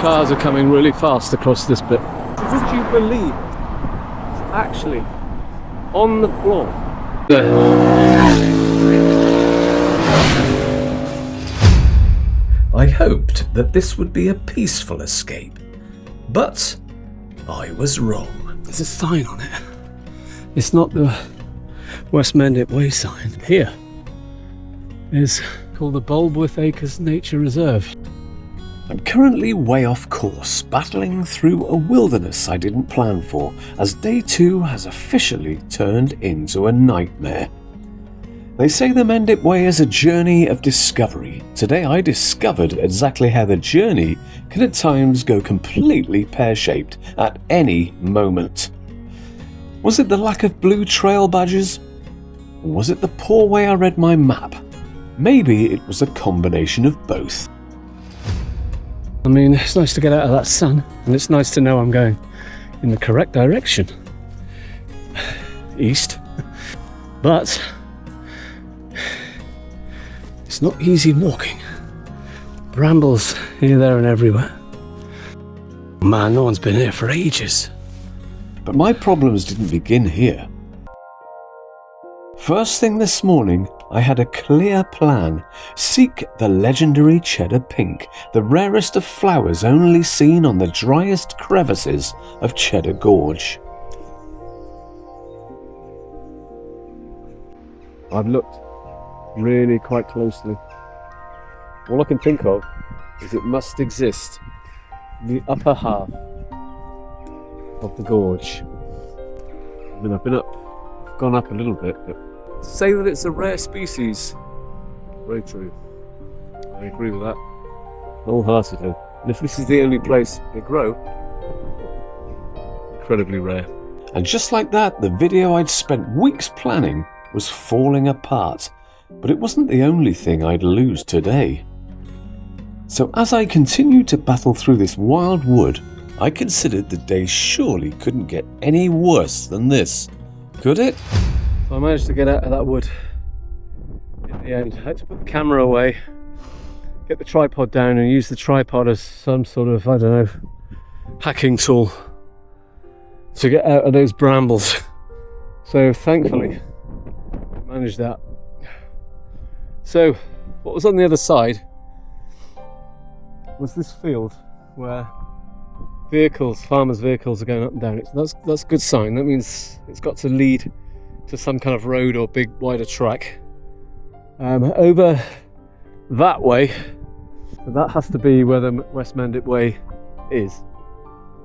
cars are coming really fast across this bit. Would you believe it's actually on the floor? I hoped that this would be a peaceful escape, but I was wrong. There's a sign on it. It's not the West Mendip Way sign. Here is called the Bulworth Acres Nature Reserve. I'm currently way off course, battling through a wilderness I didn't plan for, as day 2 has officially turned into a nightmare. They say the Mendip Way is a journey of discovery. Today I discovered exactly how the journey can at times go completely pear-shaped at any moment. Was it the lack of blue trail badges? Or was it the poor way I read my map? Maybe it was a combination of both. I mean, it's nice to get out of that sun, and it's nice to know I'm going in the correct direction. East. But it's not easy walking. Brambles here, there and everywhere. Man, no one's been here for ages. But my problems didn't begin here. First thing this morning, I had a clear plan. Seek the legendary cheddar pink, the rarest of flowers only seen on the driest crevices of Cheddar Gorge. I've looked really quite closely. All I can think of is it must exist in the upper half of the gorge. I mean, I've gone up a little bit, but to say that it's a rare species, very true. I agree with that wholeheartedly. And if this is the only place they grow, incredibly rare. And just like that, the video I'd spent weeks planning was falling apart. But it wasn't the only thing I'd lose today. So as I continued to battle through this wild wood, I considered the day surely couldn't get any worse than this. Could it? So I managed to get out of that wood in the end. I had to put the camera away, get the tripod down and use the tripod as some sort of, I don't know, hacking tool to get out of those brambles. So thankfully, I managed that. So what was on the other side was this field where farmers' vehicles are going up and down. That's a good sign. That means it's got to lead to some kind of road or big wider track. Over that way, so that has to be where the West Mendip Way is,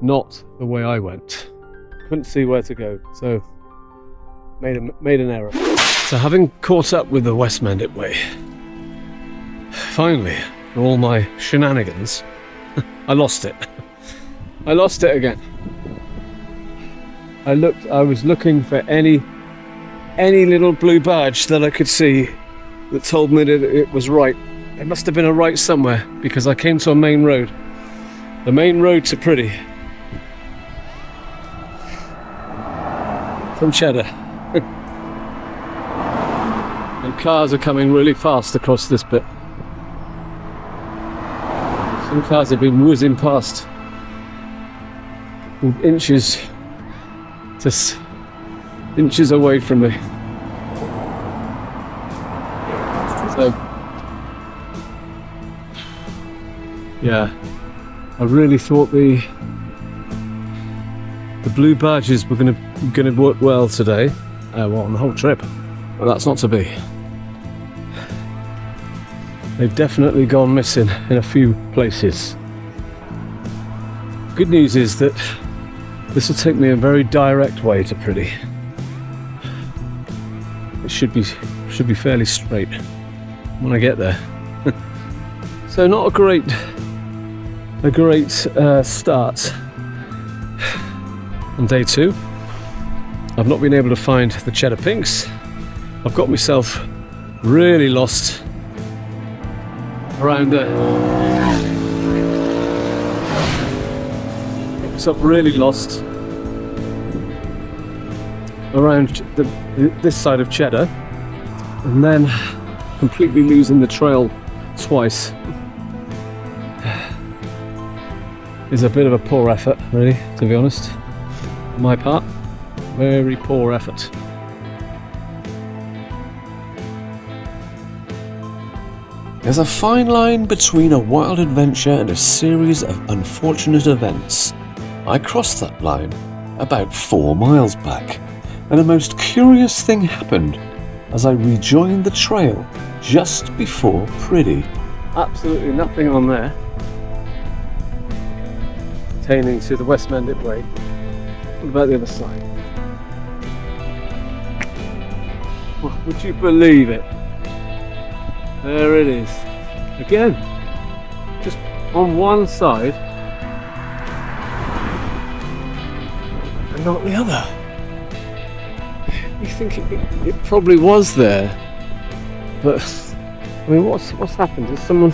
not the way I went. Couldn't see where to go, so made an error. So having caught up with the West Mendip Way, finally, for all my shenanigans, I lost it. I lost it again. I was looking for any little blue badge that I could see that told me that it was right. It must have been a right somewhere, because I came to a main road. The main road to Pretty. From Cheddar. And cars are coming really fast across this bit. Some cars have been whizzing past with inches away from me. So, yeah, I really thought the blue badges were gonna work well today, on the whole trip, but that's not to be. They've definitely gone missing in a few places. Good news is that this will take me a very direct way to Pretty. It should be fairly straight when I get there. So not a great start on day 2. I've not been able to find the cheddar pinks. I've got myself really lost around there. So I'm really lost around this side of Cheddar, and then completely losing the trail twice. is a bit of a poor effort, really, to be honest. On my part, very poor effort. There's a fine line between a wild adventure and a series of unfortunate events. I crossed that line about 4 miles back, and a most curious thing happened as I rejoined the trail just before Priddy. Absolutely nothing on there pertaining to the West Mendip Way. What about the other side? Well, would you believe it? There it is. Again, just on one side and not the other. You think it probably was there, but I mean, what's happened? Is someone?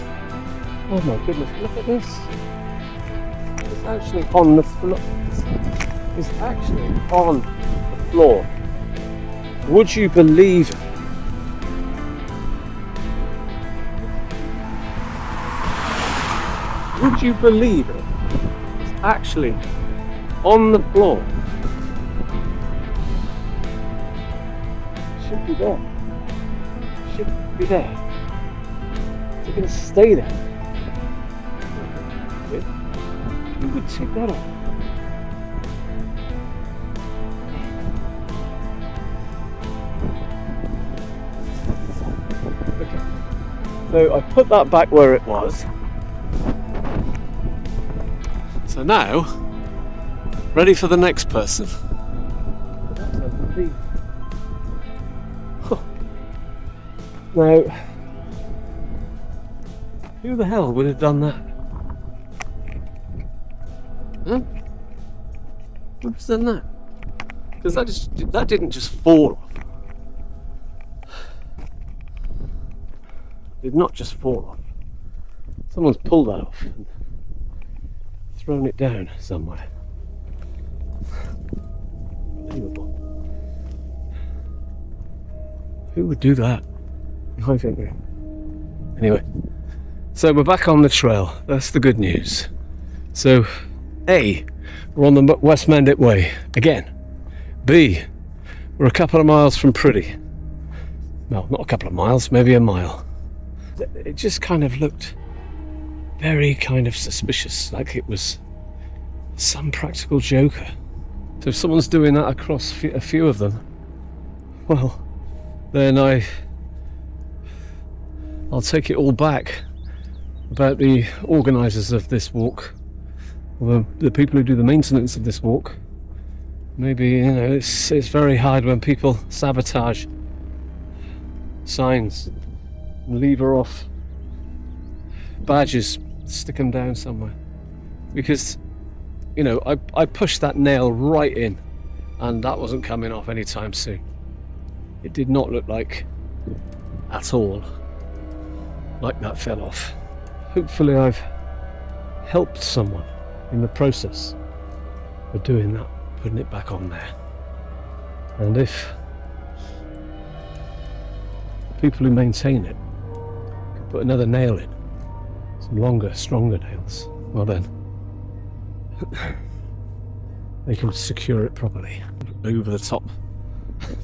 Oh my goodness! Look at this. It's actually on the floor. It's actually on the floor. Would you believe it? Would you believe it? It's actually on the floor. Should be there. Should be there. Is it going to stay there? Who would take that off? Okay. So I put that back where it was. So now, ready for the next person. Now, who the hell would have done that? Huh? Who's done that? Because that didn't just fall off. Did not just fall off. Someone's pulled that off and thrown it down somewhere. Unbelievable. Who would do that? I think. Anyway, so we're back on the trail. That's the good news. So, A, we're on the West Mendip Way again. B, we're a couple of miles from Priddy. Well, not a couple of miles, maybe a mile. It just kind of looked very kind of suspicious, like it was some practical joker. So if someone's doing that across a few of them, well, then I'll take it all back about the organisers of this walk, or the people who do the maintenance of this walk. Maybe, you know, it's very hard when people sabotage signs and lever off badges, stick them down somewhere. Because, you know, I pushed that nail right in and that wasn't coming off anytime soon. It did not look like at all like that fell off. Hopefully I've helped someone in the process of doing that, putting it back on there. And if people who maintain it can put another nail in, some longer, stronger nails, well then they can secure it properly. Over the top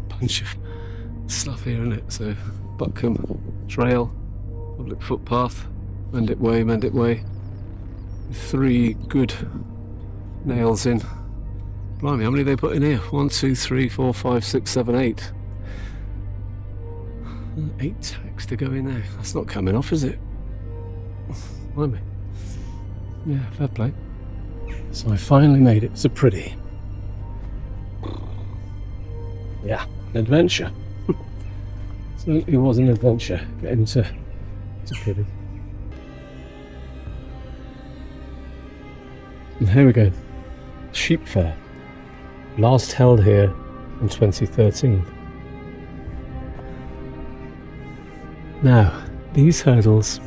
bunch of stuff here, isn't it? So Buckham Trail, public footpath, Mendip Way, 3 good nails in. Blimey, how many they put in here? 1, 2, 3, 4, 5, 6, 7, 8. 8 tacks to go in there. That's not coming off, is it? Blimey. Yeah, fair play. So I finally made it to Priddy. Yeah, an adventure. Certainly was an adventure getting to Priddy. And here we go. Sheep Fair. Last held here in 2013. Now, these hurdles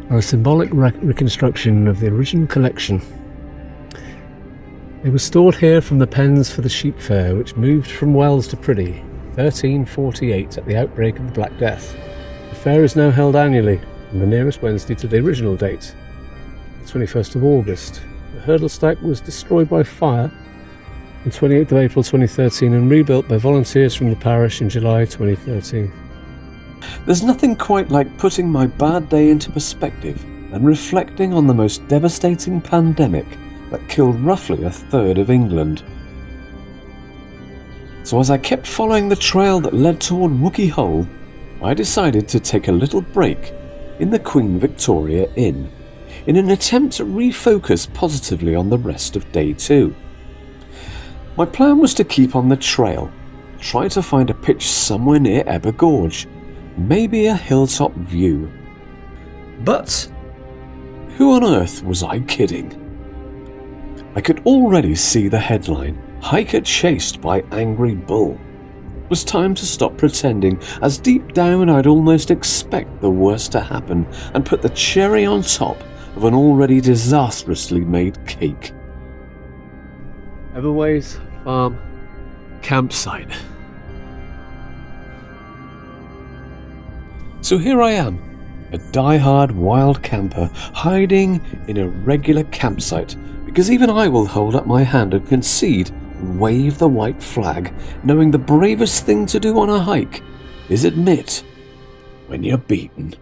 are a symbolic reconstruction of the original collection. They were stored here from the pens for the sheep fair, which moved from Wells to Priddy 1348 at the outbreak of the Black Death. The fair is now held annually on the nearest Wednesday to the original date. the 21st of August. The hurdle stack was destroyed by fire on 28th of April 2013 and rebuilt by volunteers from the parish in July 2013. There's nothing quite like putting my bad day into perspective and reflecting on the most devastating pandemic that killed roughly a third of England. So as I kept following the trail that led toward Wookey Hole, I decided to take a little break in the Queen Victoria Inn in an attempt to refocus positively on the rest of day 2. My plan was to keep on the trail, try to find a pitch somewhere near Eber Gorge, maybe a hilltop view. But who on earth was I kidding? I could already see the headline, "Hiker Chased by Angry Bull." It was time to stop pretending, as deep down I'd almost expect the worst to happen and put the cherry on top of an already disastrously made cake. Everways Farm Campsite. So here I am, a die-hard wild camper hiding in a regular campsite, because even I will hold up my hand and concede and wave the white flag, knowing the bravest thing to do on a hike is admit when you're beaten.